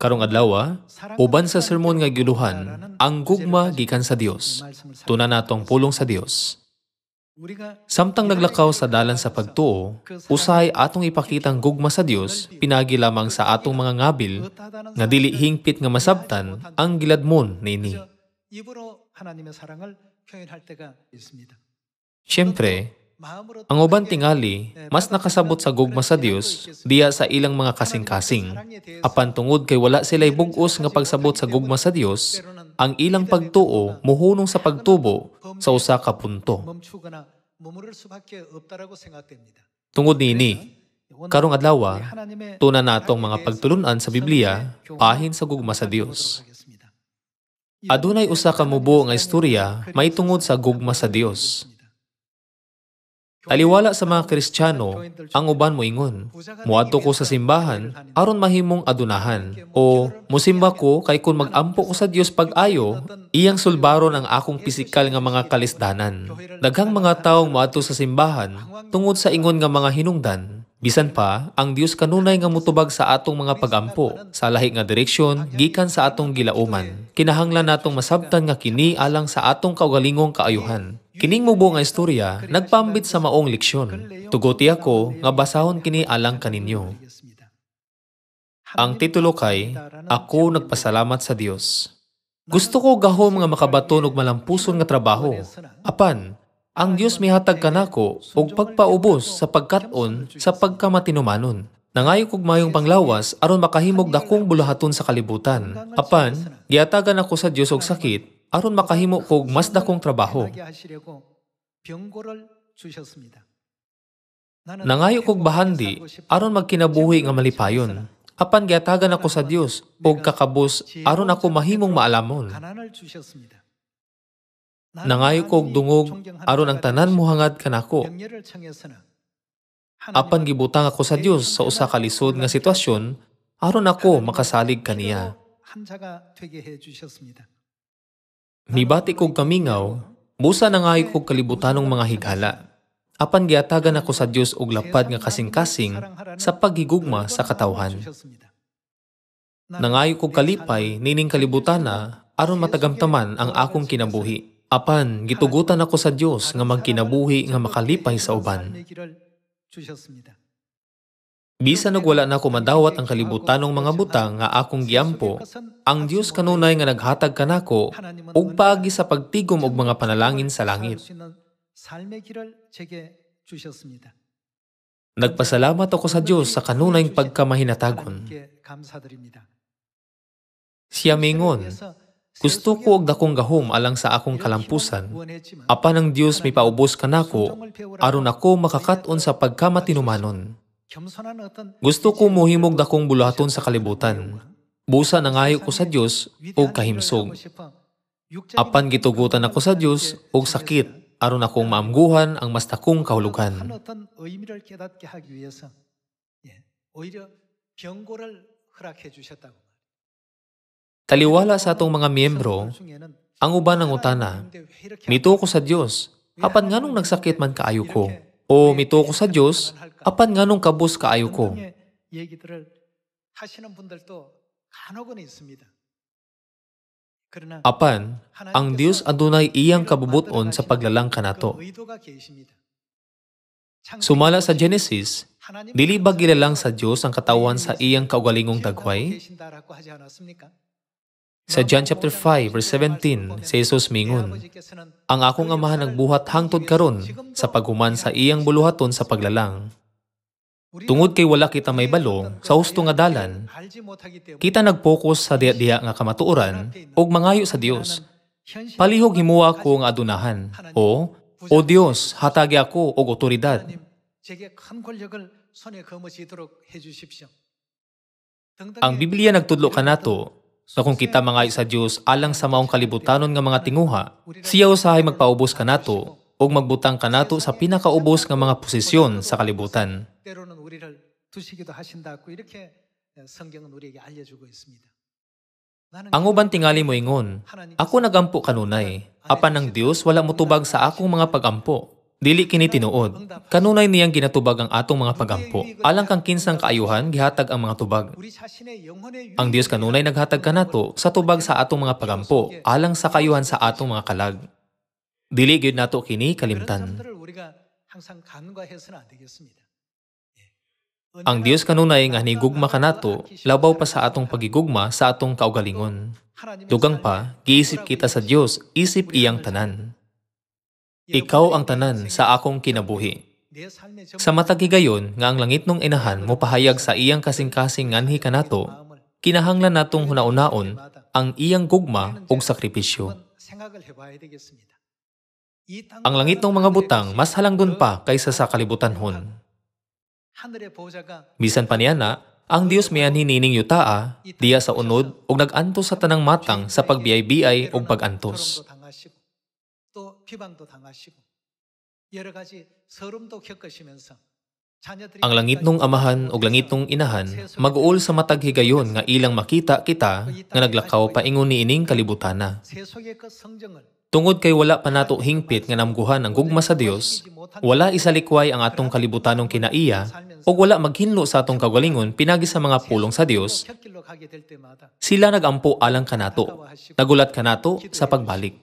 Karong adlaw, uban sa sermon nga giluhan, ang gugma gikan sa Dios. Tuna natong pulong sa Dios. Samtang naglakaw sa dalan sa pagtuo, usahay atong ipakitang gugma sa Dios, pinagi lamang sa atong mga ngabil, nga dili hingpit nga masabtan ang giladmon niini. Siyempre, ang uban tingali, mas nakasabot sa gugma sa Dios diya sa ilang mga kasing-kasing. Apan tungod kay wala sila'y bug-os nga pagsabot sa gugma sa Dios, ang ilang pagtuo muhunong sa pagtubo sa usa ka punto. Tungod niini, karong adlaw, tuna natong mga pagtulunan sa Biblia bahin sa gugma sa Dios. Adunay usa ka mubo nga istorya may tungod sa gugma sa Dios. Taliwala sa mga Kristiyano, ang uban moingon, muadto ko sa simbahan aron mahimong adunahan, o musimba ko kay kun mag-ampo ko sa Dios pag-ayo, iyang sulbaron ang akong pisikal nga mga kalisdanan. Daghang mga taong muadto sa simbahan tungod sa ingon nga mga hinungdan. Bisan pa, ang Dios kanunay nga mutubag sa atong mga pag-ampo, sa lahi nga direksyon, gikan sa atong gilauman. Kinahanglan natong masabtan nga kini alang sa atong kaugalingong kaayuhan. Kining mubo nga istorya, nagpambit sa maong leksyon. Tugoti ako nga basahon kini alang kaninyo. Ang titulo kay, Ako nagpasalamat sa Dios. Gusto ko gahom nga makabaton og malampuson nga trabaho. Apan, ang Dios mihatag kanako og pagpaubos sa pagkat-on sa pagkamatinumanon. Nangayo kog mayong panglawas aron makahimog dakong bulahaton sa kalibutan. Apan, giatagan ako sa Dios og sakit aron makahimo kog mas dakong trabaho. Nangayo kog bahandi aron magkinabuhi nga malipayon. Apan giatagan ako sa Dios og kakabus aron ako mahimong maalamon. Nangayo kog dungog aron ang tanan mohangad kanako. Apan gibutang ako sa Dios sa usa ka lisod nga sitwasyon aron ako makasalig kaniya. Mibati kog kamingaw, busa nangayo kog kalibutanong mga higala. Apan giatagan ako sa Dios og lapad nga kasing-kasing sa paghigugma sa katawhan. Nangayo kog kalipay nining kalibutana aron matagamtaman ang akong kinabuhi. Apan gitugutan ako sa Dios nga magkinabuhi nga makalipay sa uban. Bisan og wala na ko madawat ang kalibutanong mga butang nga akong giampo, ang Dios kanunay nga naghatag kanako og paagi sa pagtigom og mga panalangin sa langit. Nagpasalamat ako sa Dios sa kanunayng pagkamahinatagon. Siya mingon, gusto ko og dakong gahom alang sa akong kalampusan. Apan ang Dios may paubos kanako aron ako makakat-on sa pagkamatinumanon. Gusto ko mohimog dakong bulahaton sa kalibutan. Busa nangayo ko sa Dios og kahimsog. Apan gitugutan ako sa Dios og sakit aron akong maamguhan ang mas dakong kahulugan. Taliwala sa atong mga miyembro, ang uban ng utana, mito ko sa Dios, apan nganong nagsakit man kaayo ko? O mito ko sa Dios, apan nganong kabus kaayo ko? Apan, ang Dios adunay iyang kabubuton sa paglalang kanato. Sumala sa Genesis, dili ba gilalang sa Dios ang katawan sa iyang kaugalingong dagway? Sa John chapter 5 verse 17, si Jesus mingon, ang akong amahan nagbuhat hangtod karon sa paghuman sa iyang buluhaton sa paglalang. Tungod kay wala kita may balo sa husto nga dalan, kita nag-focus sa diya-diya nga kamatuoran ug mangayo sa Dios. Palihog himuwa ko nga adunahan, o Dios, hatagi ako og otoridad. Ang Biblia nagtudlo kanato na kung kita mangayo sa Dios alang sa maong kalibutanon nga mga tinguha, siya usahay magpaubos kanato ug magbutang kanato sa pinakaubos nga mga posisyon sa kalibutan. Ang uban tingali moingon, ako nagampo kanunay, apan ang Dios wala motubag sa akong mga pagampo. Dili kini tinuod. Kanunay niyang ginatubag ang atong mga pagampo. Alang kang kinsang kaayuhan, gihatag ang mga tubag. Ang Dios kanunay naghatag kanato sa tubag sa atong mga pagampo, alang sa kaayuhan sa atong mga kalag. Dili gyud nato kini kalimtan. Ang Dios kanunay nga hinigugma kanato, labaw pa sa atong pagigugma sa atong kaugalingon. Dugang pa, giisip kita sa Dios, isip iyang tanan. Ikaw ang tanan sa akong kinabuhi. Sa matag higayon nga ang langit nung inahan mo pahayag sa iyang kasing-kasing nganhi kanato, kinahanglan natong hunaon ang iyang gugma ug sakripisyo. Ang langit ng mga butang mas halangdon pa kaysa sa kalibutanhon. Bisan pa niya na, ang Dios miyanhi nining yutaa, diya sa unod ug nag-antos sa tanang matang sa pagbiyay-biyay ug pag-antos. Ang langit nung amahan ug langit nung inahan mag-uol sa matag higayon nga ilang makita kita nga naglakaw paingon niining kalibutana. Tungod kay wala pa nato hingpit nga namguhan ang gugma sa Dios, wala isalikway ang atong kalibutanong kinaiya ug wala maghinlo sa atong kagalingon pinagi sa mga pulong sa Dios. Sila nagampo alang kanato, nagulat kanato sa pagbalik.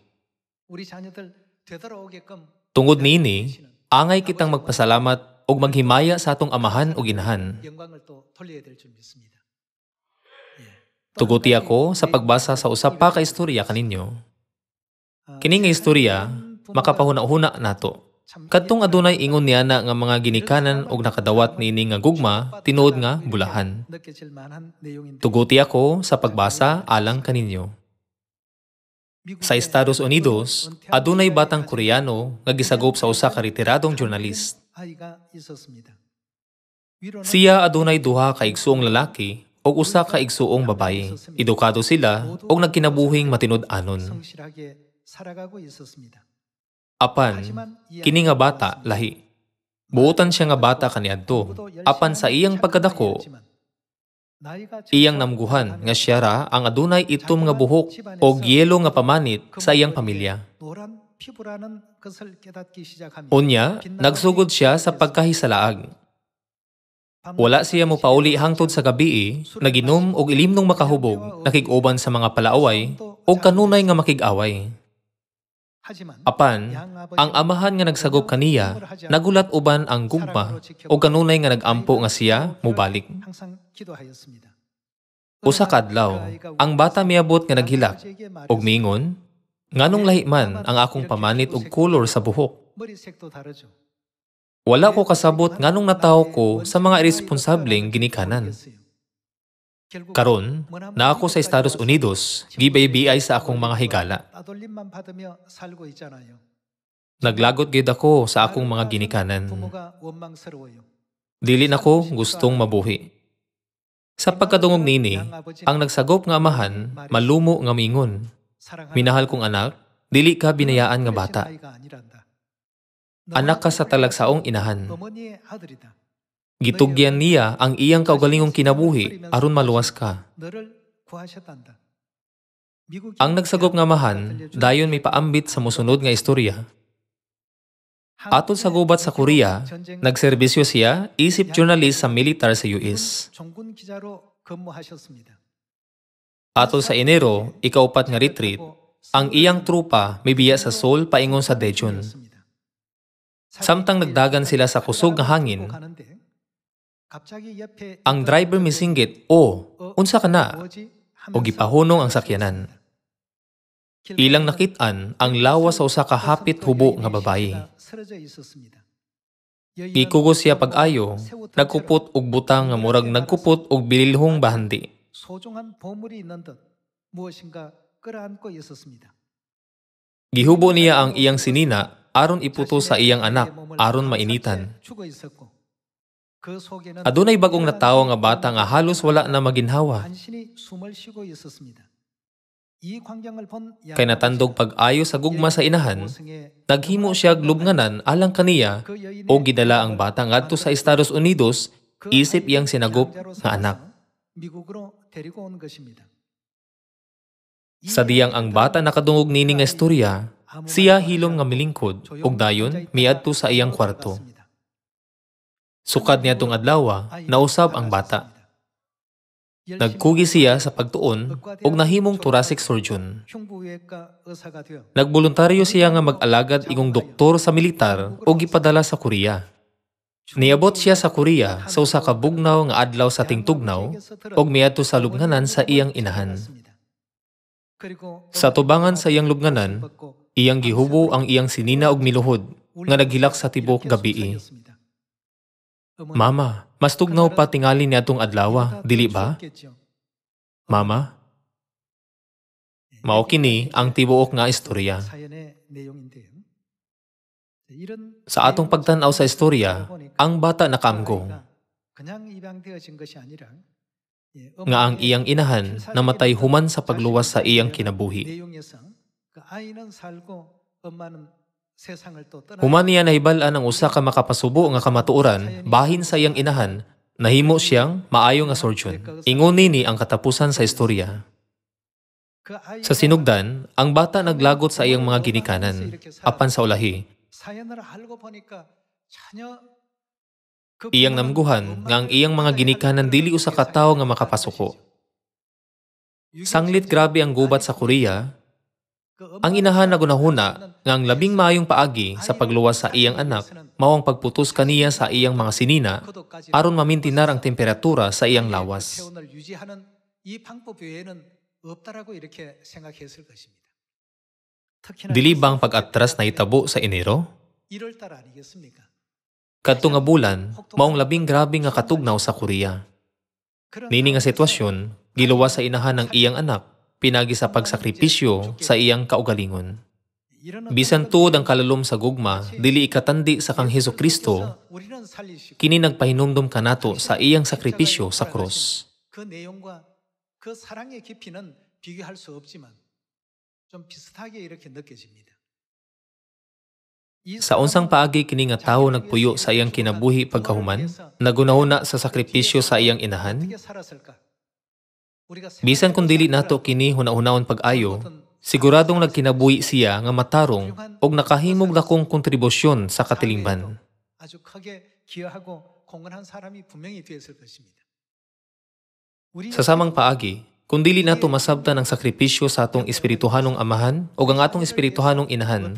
Tungod niini, angay kitang magpasalamat ug maghimaya sa atong amahan ug inahan. Tuguti ako sa pagbasa sa usa pa ka istorya kaninyo. Kini nga istorya makapahuna-huna nato. Kadtong adunay ingon niya na nga mga ginikanan ug nakadawat niini nga gugma tinuod nga bulahan. Tuguti ako sa pagbasa alang kaninyo. Sa Estados Unidos, adunay batang Koreano nga gisagop sa usa ka retiradong journalist. Siya adunay duha ka igsuong lalaki ug usa ka igsuong babaye. Edukado sila ug nagkinabuhing matinud-anon. Apan, kini nga bata lahi. Buotan siya nga bata kaniadto. Apan sa iyang pagkadako, iyang namguhan nga siya ra ang adunay itom nga buhok o yelo nga pamanit sa iyang pamilya. Unya, nagsugod siya sa pagkahisalaag. Wala siya mo pauli hangtod sa gabii, naginom og ilimnong makahubog, nakig-uban sa mga palaaway o kanunay nga makig-away. Apan, ang amahan nga nagsagop kaniya, nagulat uban ang gugma o kanunay nga nagampo nga siya mubalik. Usa ka adlaw, ang bata miabot nga naghilak ug miingon, nganong lahi man ang akong pamanit ug kolor sa buhok. Wala ko kasabot nganong natawo ko sa mga irresponsableng ginikanan. Karon, na ako sa Estados Unidos, gibay-biyay sa akong mga higala. Naglagot gid ako sa akong mga ginikanan. Dili nako gustong mabuhi. Sa pagkadungog nini, ang nagsagop nga amahan, malumo nga mingon. Minahal kong anak, dili ka binayaan nga bata. Anak ka sa talagsaong inahan. Gitugyan niya ang iyang kaugalingong kinabuhi aron maluwas ka. Ang nagsagop nga amahan, dayon may paambit sa mosunod nga istorya. Atol sa gubat sa Korea, nagserbisyo siya isip journalist sa militar sa US. Atol sa Enero, ikaupat nga retreat, ang iyang trupa may biya sa Seoul paingon sa Daejeon. Samtang nagdagan sila sa kusog nga hangin, ang driver misinggit, unsa ka na? O gipahunong ang sakyanan. Ilang nakitaan ang lawas sa usa ka hapit hubo nga babayi. Ikugos siya pag-ayo, nagkupot og butang nga murag nagkupot og bililhong bahandi. Gihubo niya ang iyang sinina aron iputo sa iyang anak aron mainitan. Adunay bagong natawo nga bata nga halos wala na maginhawa. Kay natandog pag-ayo sa gugma sa inahan, naghimo siya glubnganan alang kaniya o gidala ang bata ngadto sa Estados Unidos isip iyang sinagop nga anak. Sa diyang ang bata nakadungog nini nga istorya, Siya hilom nga milingkod, ug dayon miadto sa iyang kwarto. Sukad niadtong adlaw, nausab ang bata. Nagkugi siya sa pagtuon ug nahimong thoracic surgeon. Nagboluntaryo siya nga mag-alagad ingong doktor sa militar ug gipadala sa Korea. Niabot siya sa Korea sa usa ka bugnaw nga adlaw sa tingtugnaw ug miadto sa lubnganan sa iyang inahan. Sa tubangan sa iyang lubnganan, iyang gihubo ang iyang sinina ug miluhod nga naghilak sa tibok gabii. Mama, mas tugnaw pa tingali niadtong adlaw, dili ba? Mama? Mao kini ang tibuok nga istorya. Sa atong pagtan-aw sa istorya, ang bata nakaamgong nga ang iyang inahan namatay human sa pagluwas sa iyang kinabuhi. Human niya nahibal-an ang usa ka makapasubo nga kamatuoran bahin sa iyang inahan, nahimo siyang maayo nga surgeon. Ingon nini ang katapusan sa istorya. Sa sinugdan, ang bata naglagot sa iyang mga ginikanan. Apan sa ulahi, iyang namguhan nga ang iyang mga ginikanan dili usa ka tawo nga makapasuko. Sanglit grabe ang gubat sa Korea. Ang inahan nagunahuna nga ang labing maayong paagi sa pagluwas sa iyang anak mao ang pagputos kaniya sa iyang mga sinina aron mamintinar ang temperatura sa iyang lawas. Dili ba ang pag-atras na itabo sa Enero? Kadto nga bulan, maong labing grabe nga katugnaw sa Korea. Nini nga sitwasyon, giluwas sa inahan ng iyang anak, pinagi sa pagsakripisyo sa iyang kaugalingon. Bisan tuod ang kalalom sa gugma, dili ikatandi sa kang Hesukristo, kini nagpahinumdum kanato sa iyang sakripisyo sa krus. Sa unsang paagi kini nga tawo nagpuyo sa iyang kinabuhi pagkahuman, nagunahuna sa sakripisyo sa iyang inahan. Bisan kung dili nato kini hunahunahon pag-ayo, siguradong nagkinabuhi siya nga matarong og nakahimog dakong kontribusyon sa katilingban. Sa samang paagi, kung dili nato masabtan ang sakripisyo sa atong espirituhanong amahan o ang atong espirituhanong inahan,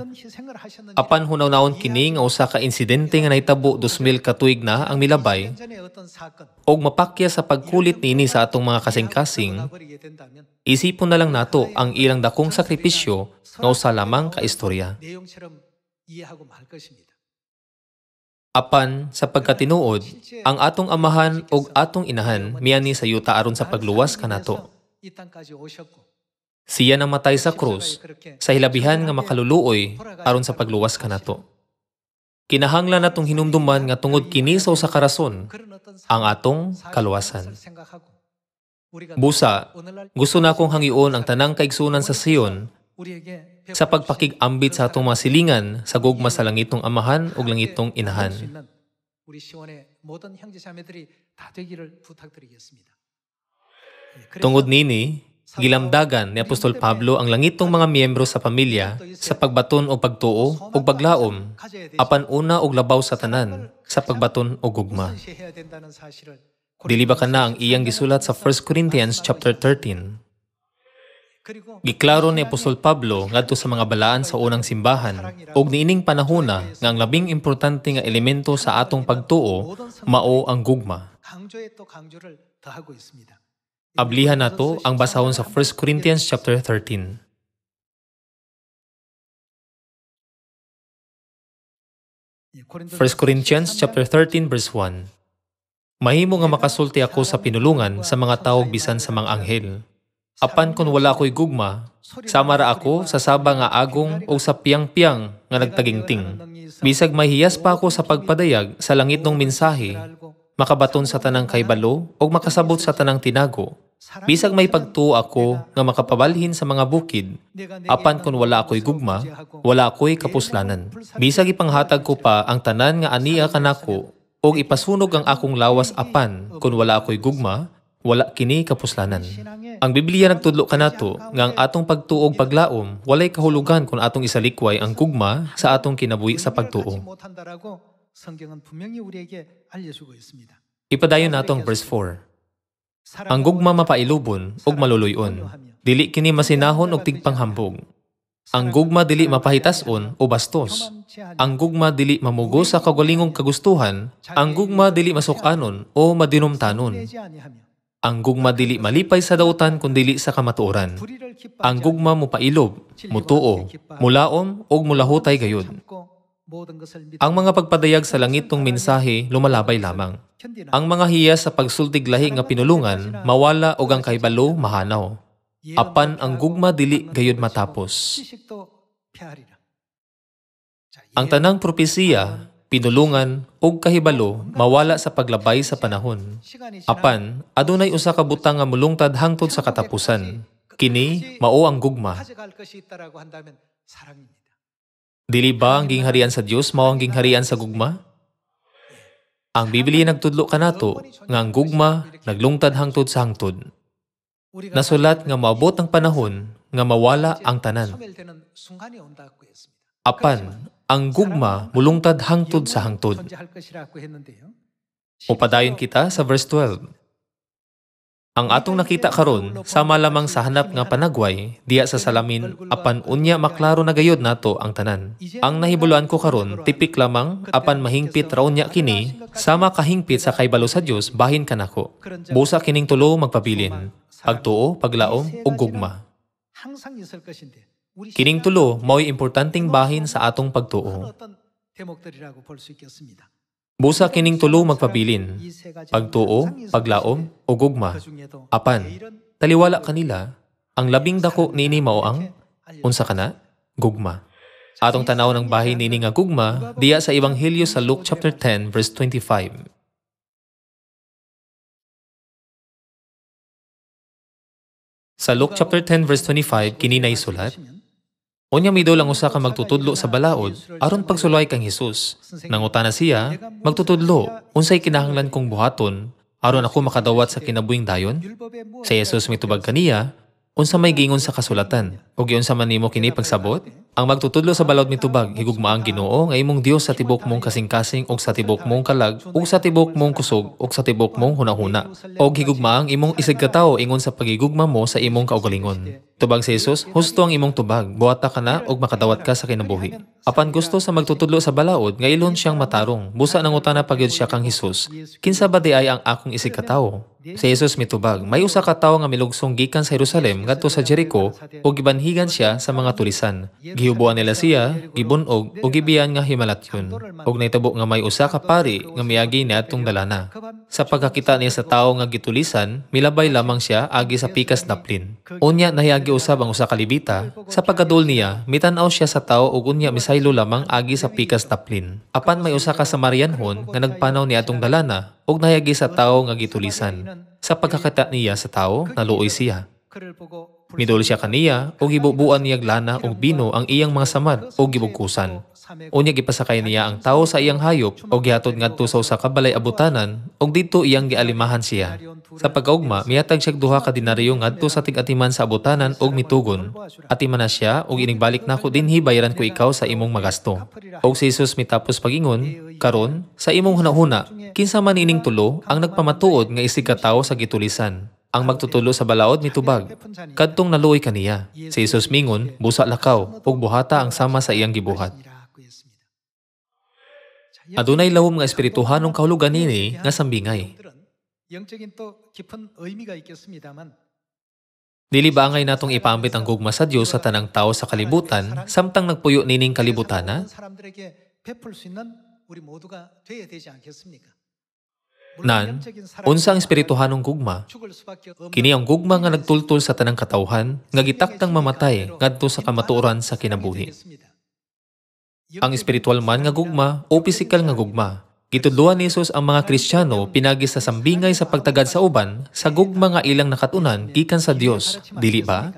apan hunaw-naon kini nga usa ka insidente nga nahitabo 2000 ka tuig na ang milabay og mapakya sa pagkulit niini sa atong mga kasing-kasing, isipon na lang nato ang ilang dakong sakripisyo nga usa lamang ka istorya. Apan sa pagkatinuod, ang atong amahan ug atong inahan miani sa yuta aron sa pagluwas kanato. Siya namatay sa krus sa hilabihan nga makaluluoy aron sa pagluwas kanato. Kinahanglan natong hinumduman nga tungod kini sa usa ka rason, ang atong kaluwasan. Busa, gusto na akong hangion ang tanang kaigsunan sa Sion sa pagpakig-ambit sa atong mga silingan sa gugma sa langitong amahan ug langitong inahan. Tungod nini, gilamdagan ni Apostol Pablo ang langitong mga miyembro sa pamilya sa pagbaton o pagtuo o paglaom, apan una og labaw sa tanan sa pagbaton o gugma. Dili ba kana ang iyang gisulat sa 1 Corinthians chapter 13? Giklaro ni Apostol Pablo ngadto sa mga balaan sa unang simbahan ug niining panahona nga ang labing importante nga elemento sa atong pagtuo mao ang gugma. Ablihan nato ang basahon sa 1 Corinthians chapter 13. 1 Corinthians chapter 13 verse 1. Mahimo nga makasulti ako sa pinulungan sa mga tawog bisan sa mga anghel. Apan kung wala ko'y gugma, samara ako sa saba nga agong o sa piyang-piyang nga nagtagingting. Bisag mahiyas pa ako sa pagpadayag sa langit ng mensahe, makabaton sa tanang kaybalo o makasabot sa tanang tinago. Bisag may pagtuo ako nga makapabalhin sa mga bukid, apan kung wala ako'y gugma, wala ako'y kapuslanan. Bisag ipanghatag ko pa ang tanan nga aniya kanako o ipasunog ang akong lawas apan kung wala ako'y gugma, wala kini kapuslanan. Ang Biblia nagtudlo kanato nga ang atong pagtuog paglaom walay kahulugan kung atong isalikway ang gugma sa atong kinabuhi sa pagtuo. Ipadayon nato ang verse 4. Ang gugma mapailubon ug maluluyon. Dili kini masinahon og tigpanghambog. Ang gugma dili mapahitason o bastos. Ang gugma dili mamugo sa kagalingong kagustuhan. Ang gugma dili masukanon o madinumtanon. Ang gugma dili malipay sa dautan kundi sa kamatuoran. Ang gugma mopailob, mutuo, mulaom ug mulahutay gayud. Ang mga pagpadayag sa langitong mensahe lumalabay lamang. Ang mga hiya sa pagsultig lahi nga pinulungan mawala og ang kahibalo mahanaw. Apan ang gugma dili gayud matapos. Ang tanang propesiya, pinulungan ug kahibalo mawala sa paglabay sa panahon. Apan adunay usa ka butang nga mulungtad hangtod sa katapusan. Kini mao ang gugma. Dili ba ang gingharian sa Dios mao ang gingharian sa gugma? Ang Biblia nagtudlo kanato nga ang gugma naglungtad hangtod sa hangtod. Nasulat nga maabot ang panahon nga mawala ang tanan. Apan ang gugma mulungtad hangtod sa hangtod. Upadayon kita sa verse 12. Ang atong nakita karon sama lamang sa hanap nga panagway diya sa salamin apan unya maklaro na gayud nato ang tanan. Ang nahibuloan ko karon tipik lamang apan mahingpit ra unya kini sama kahingpit sa kaybalo sa Dios bahin kanako. Busa kining tulo magpabilin. Pagtuo, paglaom ug gugma. Kining tulo mao'y importanteng bahin sa atong pagtuo. Busa kining tulo magpabilin, pagtuo, paglaom, o gugma. Apan, taliwala kanila, ang labing dako nini mao ang, unsa kana? Gugma. Atong tanaw ng bahin nini nga gugma, diya sa Ebanghelyo sa Luke chapter 10, verse 25. Sa Luke chapter 10, verse 25, kini naisulat, unya midol ang usa ka magtutudlo sa balaod aron pagsulay kang Hesus. Nangutana siya, magtutudlo, unsay kinahanglan kong buhaton aron ako makadawat sa kinabuhing dayon? Si Jesus mitubag kaniya, unsa may gingon sa kasulatan? O giunsa man nimo kini pagsabot? Ang magtutudlo sa balaod mitubag, higugma ang Ginoo nga imong Dios sa tibok mong kasing-kasing ug sa tibok mong kalag ug sa tibok mong kusog ug sa tibok mong hunahuna. Og higugma ang imong isig katawo ingon sa pagigugma mo sa imong kaugalingon. Tubag si Jesus, husto ang imong tubag, buhata ka na ug makadawat ka sa kinabuhi. Apan gusto sa magtutudlo sa balaod, nga ilon siyang matarong. Busa nangutana pagyud siya kang Hesus, kinsa ba di ay ang akong isig katawo? Si Jesus mitubag, may usa ka tawo nga milugsong gikan sa Jerusalem ngadto sa Jericho ug gibanhigan siya sa mga tulisan. Gihubuan nila siya, gibunog ug gibiyan nga himalatyon. Ug nahitabo nga may usa ka pari nga miagi niadtong dalana. Sa pagkakita niya sa tawo nga gitulisan, milabay lamang siya agi sa pikas daplin. Unya nahiagi usab ang usa ka levita, sa pagkadul niya mitan-aw siya sa tawo ug unya misaylo lamang agi sa pikas daplin. Apan may usa ka Samarianhon nga nagpanaw niadtong dalana ug nahayagi sa tawo nga gitulisan. Sa pagkakita niya sa tawo, naluoy siya. Midol siya kaniya ug gibubuan niya lana ug bino ang iyang mga samad ug gibugkusan. Unya gipasakay niya ang tawo sa iyang hayop ug gihatod ngadto sa usa ka balay abutanan ug didto iyang gialimahan siya. Sa pagkaugma, mihatag siya duha ka denaryo ngadto sa tig-atiman sa abutanan ug mitugon. Atiman na siya ug inigbalik nako dinhi bayaran ko ikaw sa imong magasto. Og si Jesus mitapos pagingon, karon sa imong hunahuna, kinsa man ining tulo ang nagpamatuod nga isig ka tawo sa gitulisan. Ang magtutulo sa balaod mitubag, kadtong naluoy kaniya. Si Jesus mingon, busa lakaw ug buhata ang sama sa iyang gibuhat. Adunay lawom nga espirituhanong kahulugan nini nga sambingay. Dili ba angay natong ipaambit ang gugma sa Dios sa tanang tao sa kalibutan samtang nagpuyo nining kalibutana? Nan, unsa ang espirituhanong gugma? Kini ang gugma nga nagtultol sa tanang katawhan nga gitaktang mamatay ngadto sa kamatuoran sa kinabuhi. Ang espiritual man nga gugma o pisikal nga gugma. Gitudluan ni Jesus ang mga Kristiyano pinagi sa sambingay sa pagtagad sa uban sa gugma nga ilang nakatunan gikan sa Dios, dili ba?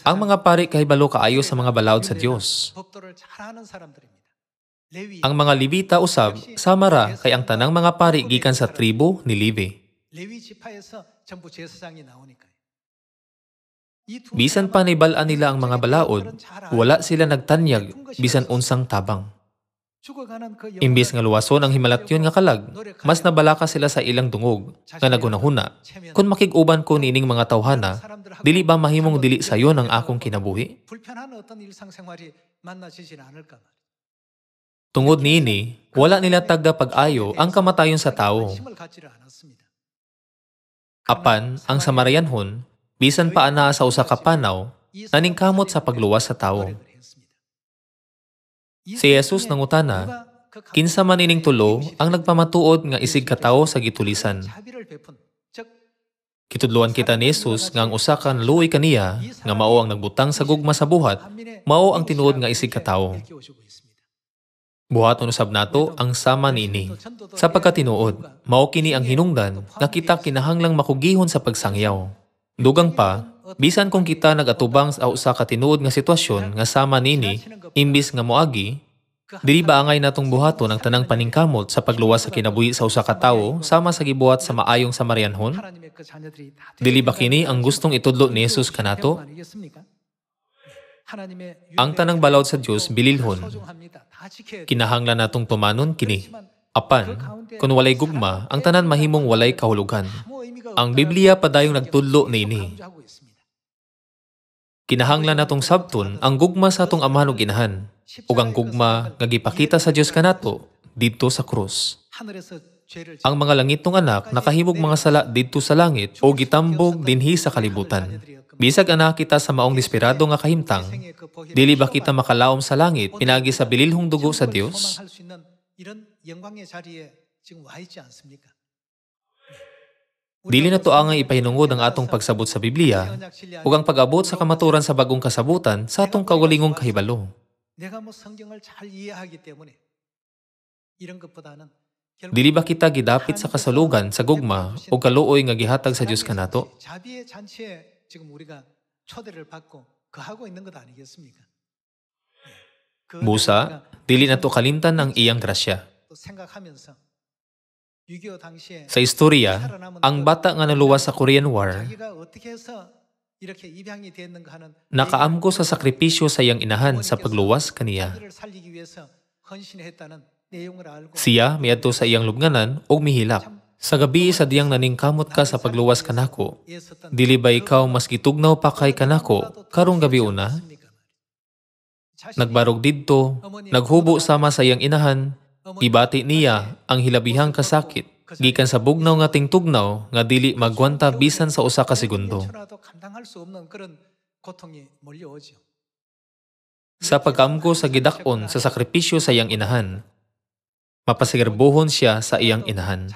Ang mga pari kahibalo kaayo sa mga balaod sa Dios. Ang mga Levita usab sama ra kay ang tanang mga pari gikan sa tribo ni Levi. Bisan pa naibalaan nila ang mga balaod, wala sila nagtanyag bisan unsang tabang. Imbis nga luwason ang himalatyon nga kalag, mas nabalaka sila sa ilang dungog, nga nagunahuna. Kung makig-uban ko niining mga tawhana, dili ba mahimong dili sayon ang akong kinabuhi? Tungod niini, wala nila tagda pag-ayo ang kamatayon sa tao. Apan, ang Samarianhon, bisan pa ana sa usa ka panaw, naningkamot sa pagluwas sa tao. Si Jesus nangutana, kinsa man ining tulo ang nagpamatuod nga isig katawo sa gitulisan. Kitudloan kita ni Jesus nga ang usa ka naluoy kaniya nga mao ang nagbutang sa gugma sa buhat, mao ang tinuod nga isig katawo. Buhaton usab nato ang sama niini. Sa pagkatinuod, mao kini ang hinungdan nga kita kinahanglang makugihon sa pagsangyaw. Dugang pa, bisan kung kita nagatubang sa usa ka tinuod nga sitwasyon nga sama nini, imbis nga moagi, dili ba angay natong buhaton ang tanang paningkamot sa pagluwas sa kinabuhi sa usa ka tawo sama sa gibuhat sa maayong Samarianhon? Dili ba kini ang gustong itudlo ni Jesus kanato? Ang tanang balawd sa Dios bililhon. Kinahanglan natong tumanon kini. Apan, kung walay gugma, ang tanan mahimong walay kahulugan. Ang Biblia padayong nagtudlo niini. Kinahanglan natong sabton ang gugma sa atong amahan ug inahan, ug ang gugma nga gipakita sa Dios kanato didto sa krus. Ang mga langitong anak nakahimog mga sala didto sa langit o gitambog dinhi sa kalibutan. Bisag ana kita sa maong desperado nga kahimtang, dili ba kita makalaom sa langit pinagi sa bililhong dugo sa Dios? Dili na to angay ipahinungod ang atong pagsabot sa Biblia ug ang pag-abot sa kamaturan sa bagong kasabutan sa atong kaugalingong kahibalo. Dili ba kita gidapit sa kasalugan sa gugma o kaluoy nga gihatag sa Dios kanato? Busa, dili na to kalimtan ang iyang grasya. Sa istorya, ang bata nga naluwas sa Korean War, nakaamgo sa sakripisyo sa iyang inahan sa pagluwas kaniya. Siya miadto sa iyang lubnganan o mihilak. Sa gabi sa diyang naningkamot ka sa pagluwas kanako, dili ba ikaw mas gitugnaw pa kay kanako karong gabi una? Nagbarog didto, naghubo sama sa iyang inahan, ibati niya ang hilabihang kasakit, gikan sa bugnaw nga tingtugnaw nga dili magwanta bisan sa usa ka segundo. Sa pagkaamgo sa gidakon sa sakripisyo sa iyang inahan, mapasigarbuhon siya sa iyang inahan.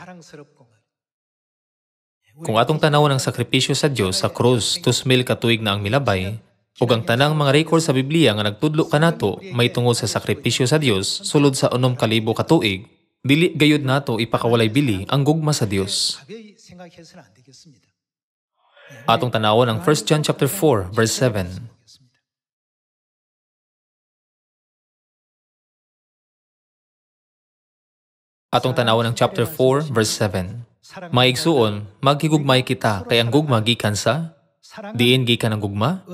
Kung atong tanawon ang sakripisyo sa Dios sa krus 2,000 ka tuig na ang milabay, ug ang tanang mga record sa Biblia nga nagtudlo kanato may tungod sa sakripisyo sa Dios sulod sa 6,000 ka tuig, dili gayud nato ipakawalay bili ang gugma sa Dios. Atong tanawon ang 1 John chapter 4 verse 7. Atong tanawon ang chapter 4 verse 7. Maigsuon, maghigugmay kita kay ang gugma gikan sa diin gikan ang gugma?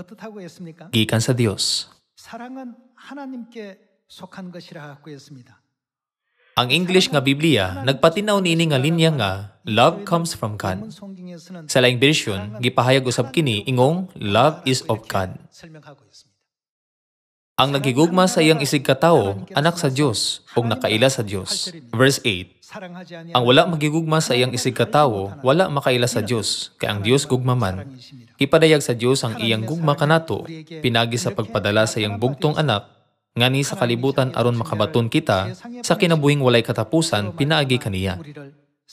Gikan sa Dios. Ang English nga Biblia nagpatinaw niini nga linya nga love comes from God. Sa laing version, gipahayag usab kini ingong love is of God. Ang naghigugma sa iyang isig katawo, anak sa Dios ug nakaila sa Dios. Verse 8. Ang wala magigugma sa iyang isig katawo, wala makaila sa Dios, kay ang Dios gugma man. Ipadayag sa Dios ang iyang gugma kanato, pinagi sa pagpadala sa iyang bugtong anak, ngani sa kalibutan aron makabaton kita sa kinabuhing walay katapusan pinaagi kaniya.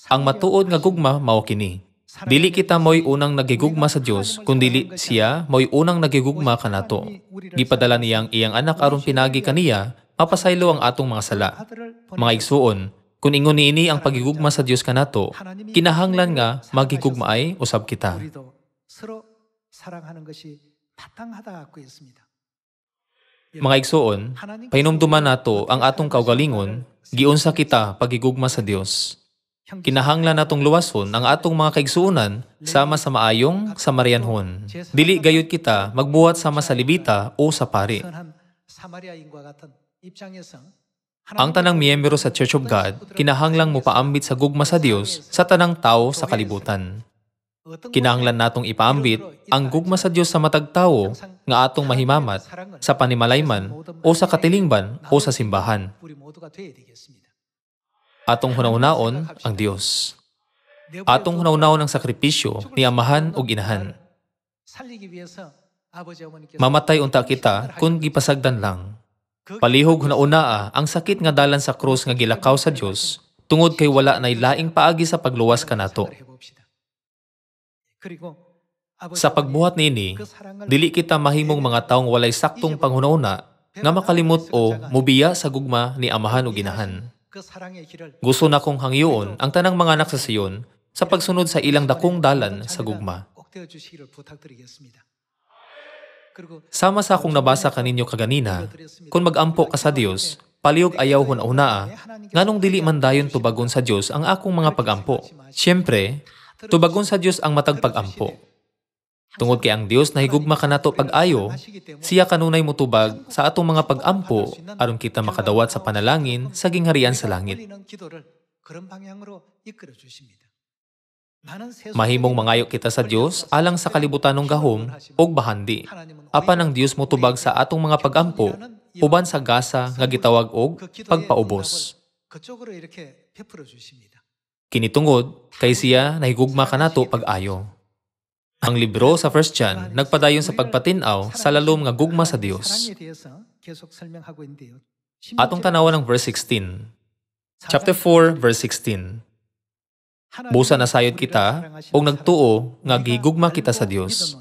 Ang matuod nga gugma mao kini. Dili kita mo'y unang nagigugma sa Dios, kundili siya mo'y unang nagigugma kanato. Gipadala niyang iyang anak aron pinagi kaniya, mapasaylo ang atong mga sala. Mga igsuon, kung ingon niini ang pagigugma sa Dios kanato, kinahanglan nga magigugmaay usab kita. Mga igsuon, pahinumduman nato ang atong kaugalingon, giunsa kita pagigugma sa Dios. Kinahanglan natong luwason ang atong mga kaigsuonan sama sa maayong samarianhon. Dili gayud kita magbuhat sama sa Levita o sa pari. Ang tanang miyembro sa Church of God, kinahanglang mopaambit sa gugma sa Dios sa tanang tao sa kalibutan. Kinahanglan natong ipaambit ang gugma sa Dios sa matag tawo nga atong mahimamat sa panimalayman o sa katilingban o sa simbahan. Atong hunahunahon ang Dios. Atong hunahunahon ang sakripisyo ni amahan ug inahan. Mamatay unta kita kung gipasagdan lang. Palihog hunauna ang sakit nga dalan sa krus nga gilakaw sa Dios tungod kay wala nay laing paagi sa pagluwas kanato. Sa pagbuhat niini, dili kita mahimong mga taong walay saktong panghunahuna nga makalimot o mubiya sa gugma ni amahan ug inahan. Gusto na kong hangyoon ang tanang mga anak sa Sion sa pagsunod sa ilang dakong dalan sa gugma. Sama sa akong nabasa kaninyo kaganina, kung mag-ampo ka sa Dios, palihog ayaw hunahunaa, nganong dili man dayon tubagon sa Dios ang akong mga pag-ampo. Siyempre, tubagon sa Dios ang matag pag-ampo. Tungod kay ang Dios na higugma kanato pag-ayo, siya kanunay motubag sa atong mga pag-ampo aron kita makadawat sa panalangin sa gingharian sa langit. Mahimong mangayo kita sa Dios alang sa kalibutanong gahom ug bahandi. Apan ang Dios motubag sa atong mga pag-ampo uban sa gasa nga gitawag og pagpaubos. Kinitungod kay siya nahigugma kanato pag-ayo. Ang libro sa 1 John nagpadayon sa pagpatin-aw sa lalom nga gugma sa Dios. Atong tanawan ang verse 16. Chapter 4, verse 16. Busa na sayod kita ug nagtuo nga gihigugma kita sa Dios.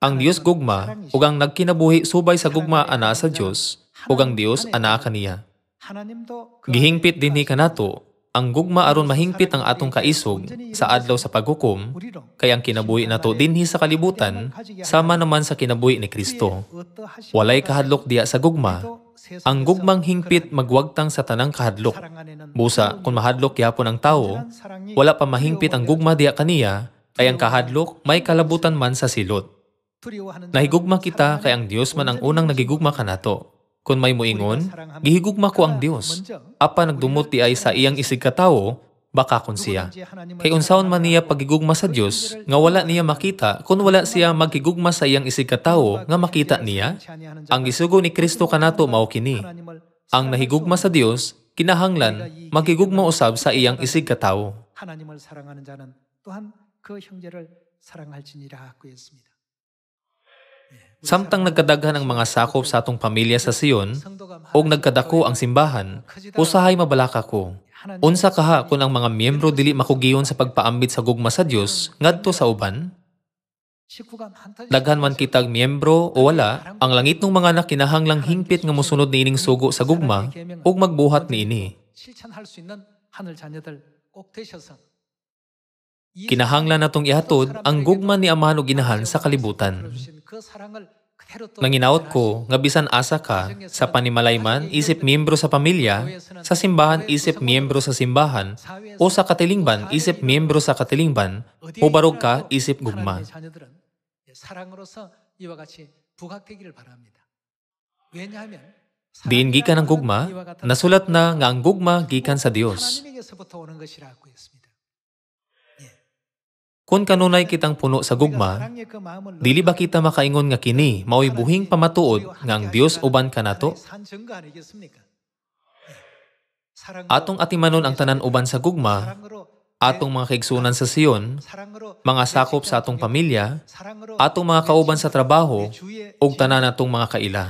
Ang Dios gugma ug ang nagkinabuhi subay sa gugma ana sa Dios ug ang Dios ana kaniya. Gihingpit dinhi kanato ang gugma aron mahingpit ang atong kaisog sa adlaw sa paghukom kay ang kinabuhi nato dinhi sa kalibutan sama naman sa kinabuhi ni Kristo. Walay kahadlok diya sa gugma. Ang gugmang hingpit magwagtang sa tanang kahadlok. Busa, kung mahadlok yapon ang tao, wala pa mahingpit ang gugma diya kaniya, kay ang kahadlok may kalabutan man sa silot. Nahigugma kita kay ang Dios man ang unang nagigugma kanato. Kung may muingon, gihigugma ko ang Dios. Apa nagdumot di ay sa iyang isig katawo, baka kun siya. Kay unsaon man niya pagigugma sa Dios, nga wala niya makita, kung wala siya magigugma sa iyang isig katawo, nga makita niya, ang gisugo ni Kristo kanato mao kini. Ang nahigugma sa Dios, kinahanglan, magigugma usab sa iyang isig katawo. Samtang nagkadaghan ang mga sakop sa atong pamilya sa Sion, og nagkadako ang simbahan, usahay mabalaka ko. Unsa kaha kung ang mga miyembro dili makugiyon sa pagpaambit sa gugma sa Dios ngadto sa uban? Daghan man kitag miyembro o wala, ang langit ng mga anak kinahanglang hingpit nga mosunod niining sugo sa gugma ug magbuhat niini. Kinahanglan natong ihatod ang gugma ni amahan ug inahan sa kalibutan. Nanginaot ko nga bisan asa ka sa panimalayman isip miyembro sa pamilya, sa simbahan isip miyembro sa simbahan, o sa katilingban isip miyembro sa katilingban, o barog ka isip gugma. Diin gikan ang gugma, nasulat na nga ang gugma gikan sa Dios. Kung kanunay kitang puno sa gugma, dili ba kita makaingon nga kini mao'y buhing pamatuod nga ang Dios uban kanato? Atong atimanon ang tanan uban sa gugma, atong mga kaigsunan sa Sion, mga sakop sa atong pamilya, atong mga kauban sa trabaho, ug tanan atong mga kaila.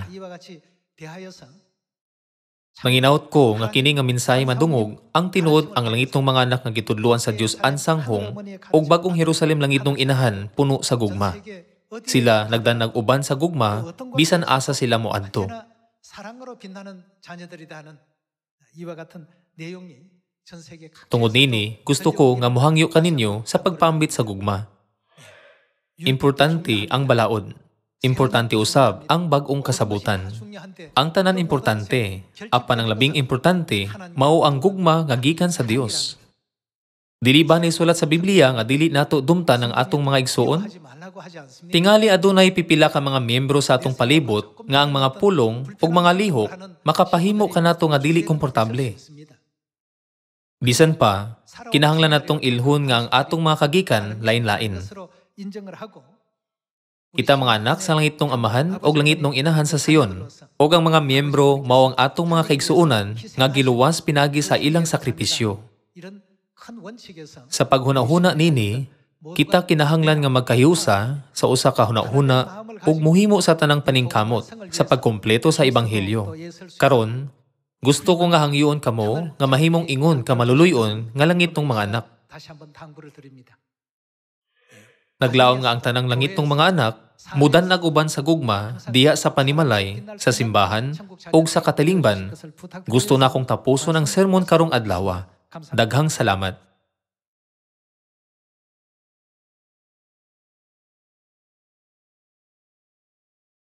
Manginaot ko nga kini nga mensahe madungog ang tinuod ang langitong mga anak nga gitudluan sa Dios ansanghong ug bagong Jerusalem langitong inahan puno sa gugma. Sila nagdanag uban sa gugma bisan asa sila moadto. Tungod nini, gusto ko nga mohangyo kaninyo sa pagpaambit sa gugma. Importante ang balaod. Importante usab ang bag-ong kasabutan. Ang tanan importante, apan ang labing importante, mao ang gugma nga gikan sa Dios. Dili ba nisulat sa Biblia nga dili nato dumtan ang atong mga igsuon? Tingali adunay pipila ka mga miyembro sa atong palibot nga ang mga pulong ug mga lihok makapahimo kanato nga dili komportable. Bisan pa, kinahanglan natong ilhon nga ang atong mga kagikan lain-lain. Kita mga anak sa langit nung amahan o langit nung inahan sa Sion, o ang mga miyembro mao ang atong mga kaigsuunan nga giluwas pinagi sa ilang sakripisyo. Sa paghunahuna nini, kita kinahanglan nga magkahiusa sa usa ka hunahuna ug muhimo sa tanang paningkamot sa pagkumpleto sa ebanghelyo. Karon, gusto ko nga hangyoon kamo nga mahimong ingon ka maluluyon nga langit nung mga anak. Naglaom nga ang tanang langit nung mga anak, mudan nag-uban sa gugma, diya sa panimalay, sa simbahan, ug sa katilingban. Gusto na akong tapuson ang sermon karong adlaw. Daghang salamat.